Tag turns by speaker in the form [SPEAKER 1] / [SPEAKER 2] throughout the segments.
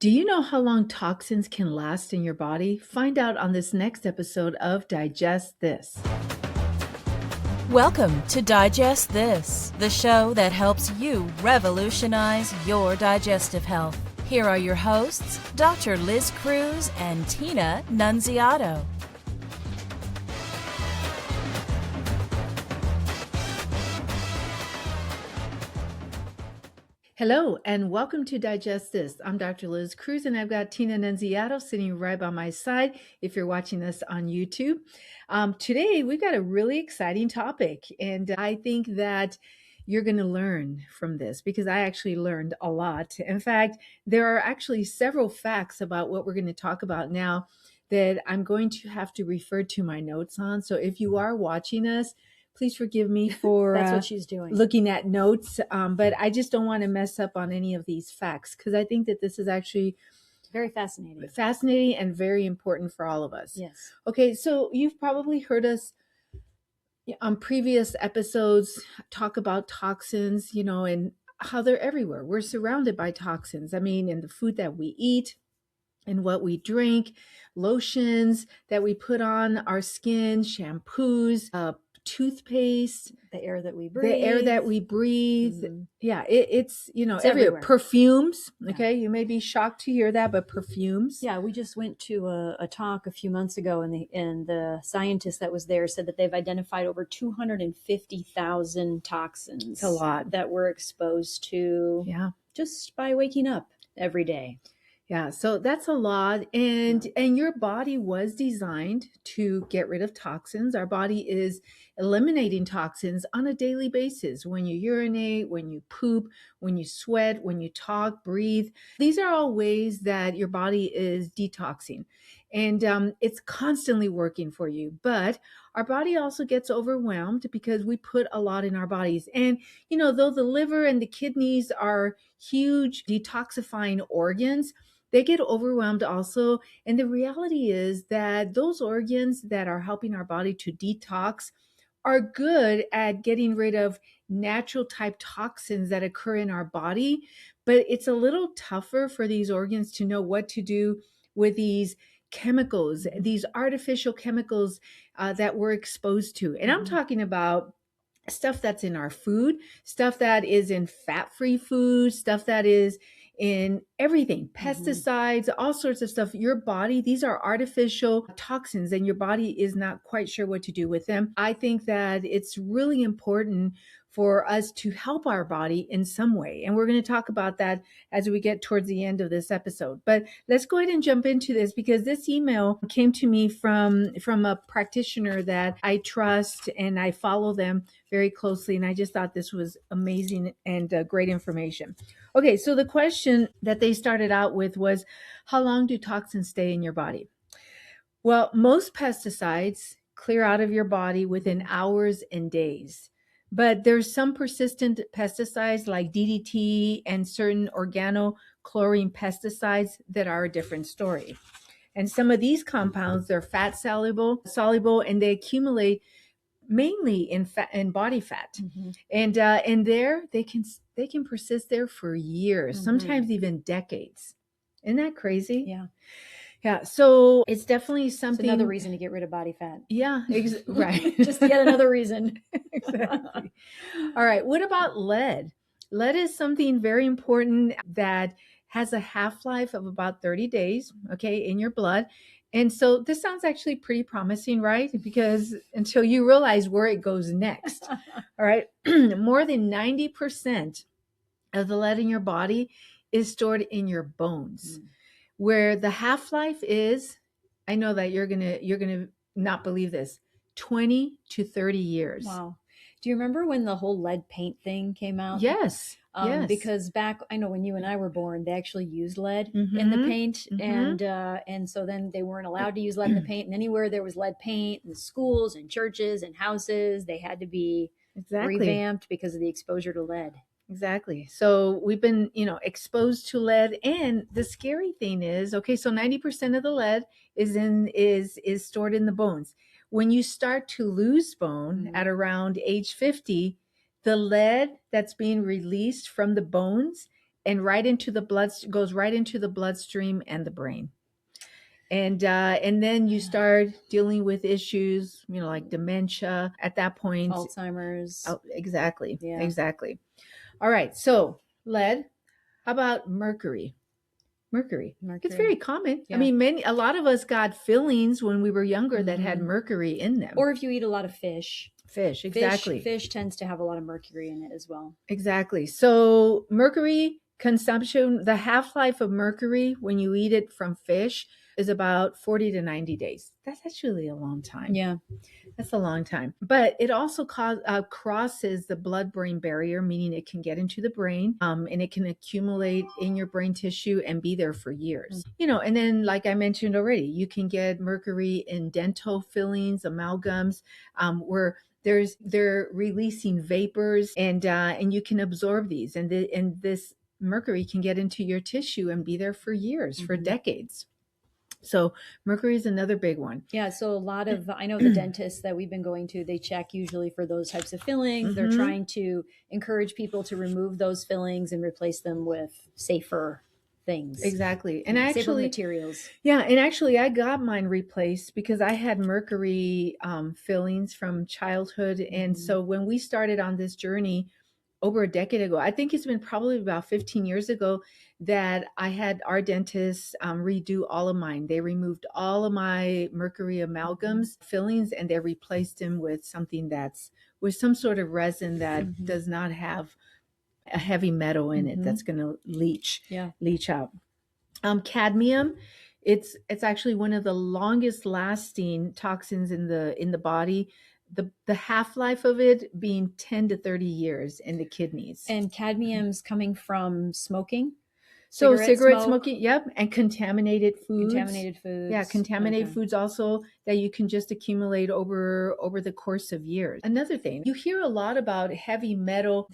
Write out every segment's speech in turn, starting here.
[SPEAKER 1] Do you know how long toxins can last in your body? Find out on this next episode of Digest This.
[SPEAKER 2] Welcome to Digest This, the show that helps you revolutionize your digestive health. Here are your hosts, Dr. Liz Cruz and Tina Nunziato.
[SPEAKER 1] Hello, and welcome to Digest This. I'm Dr. Liz Cruz, and I've got Tina Nunziato sitting right by my side if you're watching this on YouTube. Today, we've got a really exciting topic, and I think that you're going to learn from this because I actually learned a lot. In fact, there are actually several facts about what we're going to talk about now that I'm going to have to refer to my notes on. So if you are watching us, please forgive me for
[SPEAKER 3] That's what she's doing.
[SPEAKER 1] looking at notes, but I just don't want to mess up on any of these facts because I think that this is actually
[SPEAKER 3] very fascinating.
[SPEAKER 1] Fascinating and very important for all of us.
[SPEAKER 3] Yes.
[SPEAKER 1] Okay, so you've probably heard us on previous episodes talk about toxins, and how they're everywhere. We're surrounded by toxins. I mean, in the food that we eat, and what we drink, lotions that we put on our skin, shampoos, toothpaste,
[SPEAKER 3] the air that we breathe.
[SPEAKER 1] Mm-hmm. Yeah, it's
[SPEAKER 3] everywhere.
[SPEAKER 1] Perfumes. Okay, you may be shocked to hear that, but perfumes.
[SPEAKER 3] Yeah, we just went to a talk a few months ago, and the scientist that was there said that they've identified over 250,000 toxins.
[SPEAKER 1] It's a lot
[SPEAKER 3] that we're exposed to.
[SPEAKER 1] Yeah,
[SPEAKER 3] just by waking up every day.
[SPEAKER 1] Yeah, so that's a lot. And your body was designed to get rid of toxins. Our body is eliminating toxins on a daily basis. When you urinate, when you poop, when you sweat, when you talk, breathe. These are all ways that your body is detoxing. And it's constantly working for you. But our body also gets overwhelmed because we put a lot in our bodies. And, though the liver and the kidneys are huge detoxifying organs, they get overwhelmed also. And the reality is that those organs that are helping our body to detox are good at getting rid of natural type toxins that occur in our body. But it's a little tougher for these organs to know what to do with these chemicals, these artificial chemicals that we're exposed to. And I'm talking about stuff that's in our food, stuff that is in fat-free food, stuff that is in everything, pesticides, all sorts of stuff. Your body, these are artificial toxins, and your body is not quite sure what to do with them. I think that it's really important for us to help our body in some way. And we're going to talk about that as we get towards the end of this episode. But let's go ahead and jump into this because this email came to me from a practitioner that I trust and I follow them very closely. And I just thought this was amazing and great information. Okay, so the question that they started out with was, how long do toxins stay in your body? Well, most pesticides clear out of your body within hours and days. But there's some persistent pesticides like DDT and certain organochlorine pesticides that are a different story. And some of these compounds, they're fat soluble, and they accumulate mainly in fat and body fat. And there they can persist there for years, sometimes even decades. Isn't that crazy? Yeah, so it's definitely something.
[SPEAKER 3] It's another reason to get rid of body fat.
[SPEAKER 1] Yeah, right.
[SPEAKER 3] Just yet another reason.
[SPEAKER 1] Exactly. All right, what about lead? Lead is something very important that has a half-life of about 30 days, okay, in your blood. And so this sounds actually pretty promising, right? Because until you realize where it goes next. All right, more than 90% of the lead in your body is stored in your bones. Where the half-life is, I know that you're gonna not believe this, 20 to 30 years.
[SPEAKER 3] Wow. Do you remember when the whole lead paint thing came out?
[SPEAKER 1] Yes. Yes.
[SPEAKER 3] Because back, I know when you and I were born, they actually used lead in the paint, and so then they weren't allowed to use lead in the paint. And anywhere there was lead paint in schools and churches and houses, they had to be revamped because of the exposure to lead.
[SPEAKER 1] Exactly. So we've been, exposed to lead, and the scary thing is, okay, so 90% of the lead is stored in the bones. When you start to lose bone at around age 50, the lead that's being released from the bones and right into the blood, goes right into the bloodstream and the brain. And then you start dealing with issues, like dementia at that point.
[SPEAKER 3] Alzheimer's.
[SPEAKER 1] Oh, exactly.
[SPEAKER 3] Yeah.
[SPEAKER 1] Exactly. All right. So lead. How about mercury? Mercury. It's very common.
[SPEAKER 3] Yeah.
[SPEAKER 1] I mean, a lot of us got fillings when we were younger that had mercury in them.
[SPEAKER 3] Or if you eat a lot of fish.
[SPEAKER 1] Fish, exactly.
[SPEAKER 3] Fish tends to have a lot of mercury in it as well.
[SPEAKER 1] Exactly. So mercury consumption, the half-life of mercury when you eat it from fish is about 40 to 90 days. That's actually a long time.
[SPEAKER 3] Yeah.
[SPEAKER 1] That's a long time. But it also crosses the blood-brain barrier, meaning it can get into the brain, and it can accumulate in your brain tissue and be there for years. And then, like I mentioned already, you can get mercury in dental fillings, amalgams, where they're releasing vapors, and you can absorb these, and this mercury can get into your tissue and be there for years, for decades. So mercury is another big one.
[SPEAKER 3] Yeah. So a lot of, I know the dentists that we've been going to, they check usually for those types of fillings. They're trying to encourage people to remove those fillings and replace them with safer things.
[SPEAKER 1] Exactly. And
[SPEAKER 3] safer materials.
[SPEAKER 1] Yeah. And actually I got mine replaced because I had mercury fillings from childhood. And so when we started on this journey over a decade ago, I think it's been probably about 15 years ago, that I had our dentist redo all of mine. They removed all of my mercury amalgams fillings, and they replaced them with something that's with some sort of resin that does not have a heavy metal in it that's going to leach out. Cadmium, it's actually one of the longest lasting toxins in the body. The half-life of it being 10 to 30 years in the kidneys.
[SPEAKER 3] And cadmium's coming from smoking.
[SPEAKER 1] So cigarette smoking, yep, and contaminated foods. Yeah, contaminated foods also that you can just accumulate over the course of years. Another thing, you hear a lot about heavy metal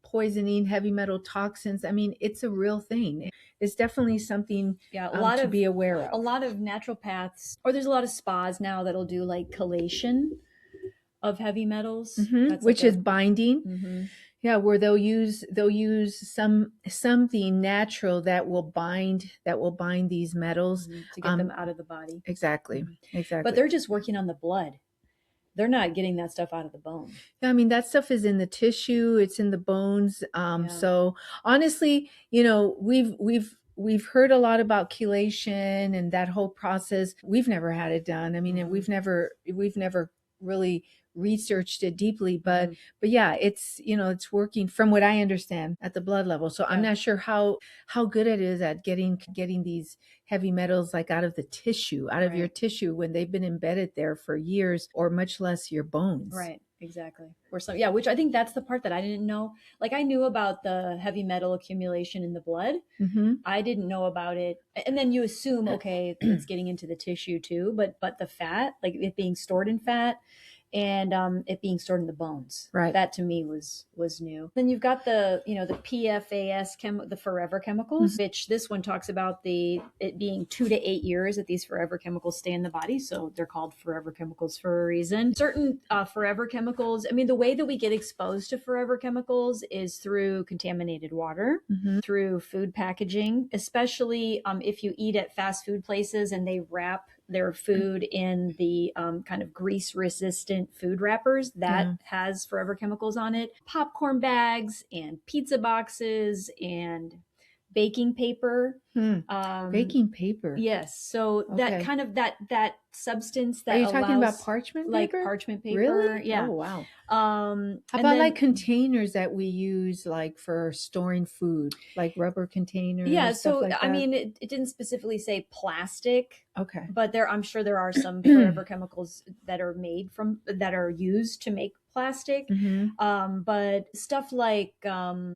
[SPEAKER 1] poisoning, heavy metal toxins. I mean, it's a real thing. It's definitely something to be aware of.
[SPEAKER 3] A lot of naturopaths, or there's a lot of spas now that'll do like chelation of heavy metals,
[SPEAKER 1] which is binding. Yeah, where they'll use something natural that will bind these metals
[SPEAKER 3] to get them out of the body.
[SPEAKER 1] Exactly.
[SPEAKER 3] But they're just working on the blood. They're not getting that stuff out of the bone.
[SPEAKER 1] I mean, that stuff is in the tissue, it's in the bones. So honestly, we've heard a lot about chelation and that whole process. We've never had it done. I mean, we've never really researched it deeply, but yeah, it's it's working from what I understand at the blood level. So I'm not sure how good it is at getting these heavy metals like out of the tissue, out of your tissue, when they've been embedded there for years, or much less your bones.
[SPEAKER 3] Right. Exactly. Or so, yeah, which I think that's the part that I didn't know. Like, I knew about the heavy metal accumulation in the blood. I didn't know about it. And then you assume, okay, it's getting into the tissue too, but the fat, like it being stored in fat, and it being stored in the bones.
[SPEAKER 1] Right.
[SPEAKER 3] That to me was new. Then you've got the PFAS, the forever chemicals, which this one talks about it being 2 to 8 years that these forever chemicals stay in the body. So they're called forever chemicals for a reason. Certain forever chemicals, I mean, the way that we get exposed to forever chemicals is through contaminated water, through food packaging, especially if you eat at fast food places and they wrap their food in the kind of grease resistant food wrappers that has forever chemicals on it. Popcorn bags and pizza boxes and baking paper.
[SPEAKER 1] Baking paper.
[SPEAKER 3] Yes. So that kind of that substance that
[SPEAKER 1] are you talking about parchment paper?
[SPEAKER 3] Like parchment paper.
[SPEAKER 1] Really?
[SPEAKER 3] Yeah.
[SPEAKER 1] Oh wow.
[SPEAKER 3] How
[SPEAKER 1] about like containers that we use like for storing food, like rubber containers?
[SPEAKER 3] Yeah.
[SPEAKER 1] Stuff
[SPEAKER 3] So
[SPEAKER 1] like that?
[SPEAKER 3] I mean, it didn't specifically say plastic.
[SPEAKER 1] Okay.
[SPEAKER 3] But I'm sure there are some forever chemicals that are used to make plastic. But stuff like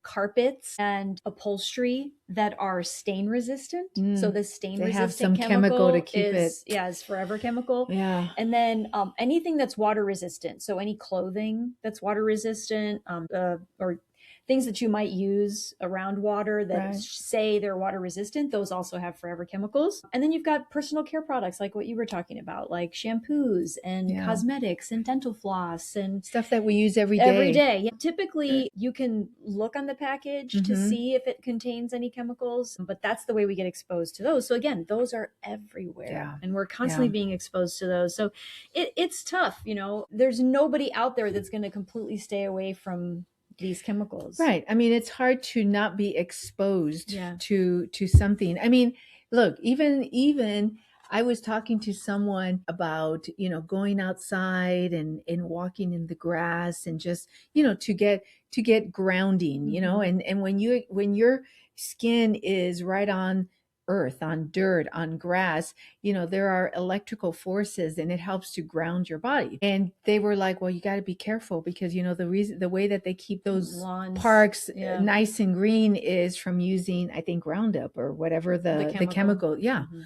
[SPEAKER 3] carpets and upholstery that are stain resistant. So the stain resistant
[SPEAKER 1] have some chemical to keep
[SPEAKER 3] is forever chemical.
[SPEAKER 1] Yeah.
[SPEAKER 3] And then anything that's water resistant. So any clothing that's water resistant, or things that you might use around water that
[SPEAKER 1] Right.
[SPEAKER 3] say they're water resistant, those also have forever chemicals. And then you've got personal care products like what you were talking about, like shampoos and
[SPEAKER 1] Yeah.
[SPEAKER 3] cosmetics and dental floss and
[SPEAKER 1] Stuff that we use every day.
[SPEAKER 3] every day. Yeah. Typically, you can look on the package to see if it contains any chemicals, but that's the way we get exposed to those. So again, those are everywhere,
[SPEAKER 1] Yeah.
[SPEAKER 3] and we're constantly being exposed to those. So it's tough. There's nobody out there that's going to completely stay away from these chemicals.
[SPEAKER 1] Right. I mean, it's hard to not be exposed
[SPEAKER 3] Yeah.
[SPEAKER 1] to something. I mean, look, even I was talking to someone about, going outside and walking in the grass and just, to get grounding, and when your skin is right on earth, on dirt, on grass, there are electrical forces and it helps to ground your body. And they were like, well, you got to be careful because, the way that they keep those
[SPEAKER 3] Lawns,
[SPEAKER 1] parks
[SPEAKER 3] yeah.
[SPEAKER 1] nice and green is from using, I think, Roundup or whatever the chemical. Yeah.
[SPEAKER 3] Mm-hmm.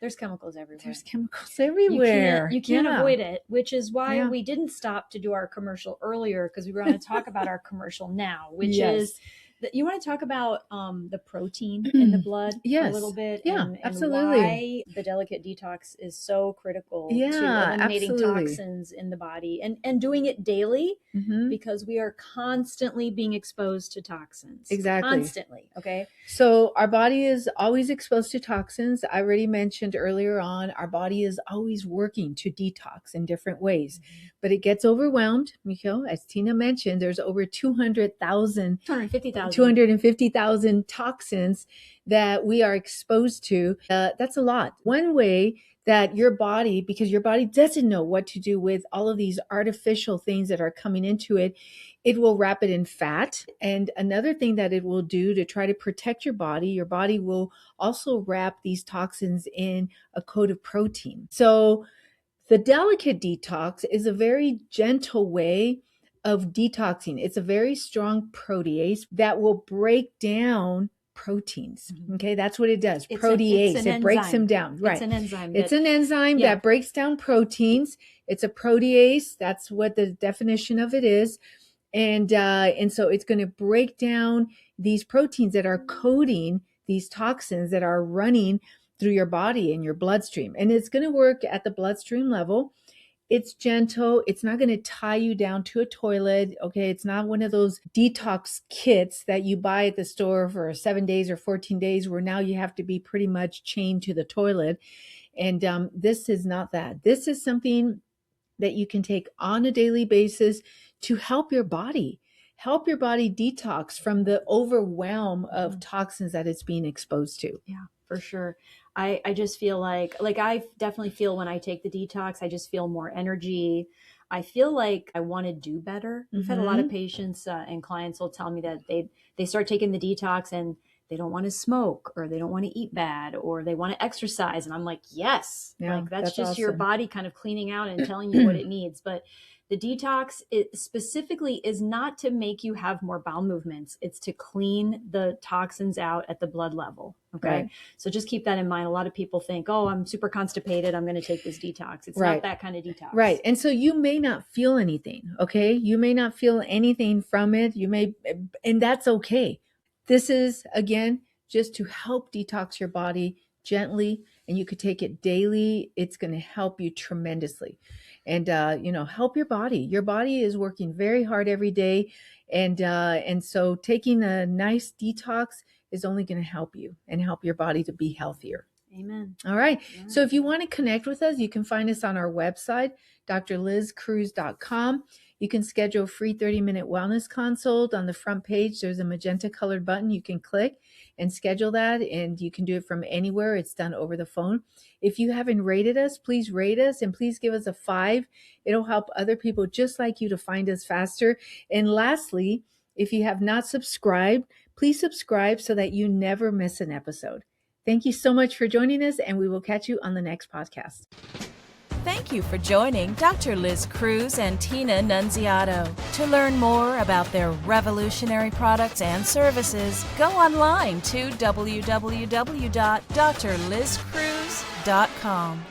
[SPEAKER 3] There's chemicals everywhere.
[SPEAKER 1] There's chemicals everywhere.
[SPEAKER 3] You can't
[SPEAKER 1] Yeah.
[SPEAKER 3] avoid it, which is why
[SPEAKER 1] Yeah.
[SPEAKER 3] we didn't stop to do our commercial earlier, because we were going to talk about our commercial now, which
[SPEAKER 1] Yes.
[SPEAKER 3] is that you want to talk about the protein in the blood
[SPEAKER 1] Yes.
[SPEAKER 3] a little bit,
[SPEAKER 1] Yeah,
[SPEAKER 3] and
[SPEAKER 1] absolutely.
[SPEAKER 3] why the delicate detox is so critical to
[SPEAKER 1] Yeah,
[SPEAKER 3] eliminating
[SPEAKER 1] absolutely.
[SPEAKER 3] toxins in the body, and doing it daily,
[SPEAKER 1] Mhm.
[SPEAKER 3] because we are constantly being exposed to toxins.
[SPEAKER 1] Exactly.
[SPEAKER 3] Constantly. Okay.
[SPEAKER 1] So our body is always exposed to toxins. I already mentioned earlier on, our body is always working to detox in different ways, but it gets overwhelmed. As Tina mentioned, there's over 250,000 toxins that we are exposed to. That's a lot. One way that your body, because your body doesn't know what to do with all of these artificial things that are coming into it, it will wrap it in fat. And another thing that it will do to try to protect your body will also wrap these toxins in a coat of protein. So the delicate detox is a very gentle way of detoxing. It's a very strong protease that will break down proteins. Okay, that's what it does. Protease. It breaks them down. Right.
[SPEAKER 3] It's an enzyme.
[SPEAKER 1] It's an enzyme that breaks down proteins. It's a protease. That's what the definition of it is. And so it's going to break down these proteins that are coating these toxins that are running through your body and your bloodstream. And it's going to work at the bloodstream level. It's gentle. It's not going to tie you down to a toilet. Okay. It's not one of those detox kits that you buy at the store for 7 days or 14 days where now you have to be pretty much chained to the toilet. And this is not that. This is something that you can take on a daily basis to help your body detox from the overwhelm of toxins that it's being exposed to.
[SPEAKER 3] Yeah, for sure. I just feel like I definitely feel when I take the detox, I just feel more energy. I feel like I want to do better. I've had a lot of patients and clients will tell me that they start taking the detox and they don't want to smoke, or they don't want to eat bad, or they want to exercise. And I'm like, yes, that's just awesome. Your body kind of cleaning out and telling you what it needs. But the detox, it specifically is not to make you have more bowel movements. It's to clean the toxins out at the blood level. Okay. Right. So just keep that in mind. A lot of people think, oh, I'm super constipated, I'm going to take this detox. It's not that kind of detox.
[SPEAKER 1] Right. And so you may not feel anything. Okay. You may not feel anything from it. And that's okay. This is, again, just to help detox your body gently, and you could take it daily. It's going to help you tremendously. And, help your body. Your body is working very hard every day. And so taking a nice detox is only going to help you and help your body to be healthier.
[SPEAKER 3] Amen.
[SPEAKER 1] All right. So if you want to connect with us, you can find us on our website, drlizcruz.com. You can schedule a free 30-minute wellness consult. On the front page, there's a magenta colored button. You can click and schedule that, and you can do it from anywhere. It's done over the phone. If you haven't rated us, please rate us and please give us a 5. It'll help other people just like you to find us faster. And lastly, if you have not subscribed, please subscribe so that you never miss an episode. Thank you so much for joining us, and we will catch you on the next podcast.
[SPEAKER 2] Thank you for joining Dr. Liz Cruz and Tina Nunziato. To learn more about their revolutionary products and services, go online to www.drlizcruz.com.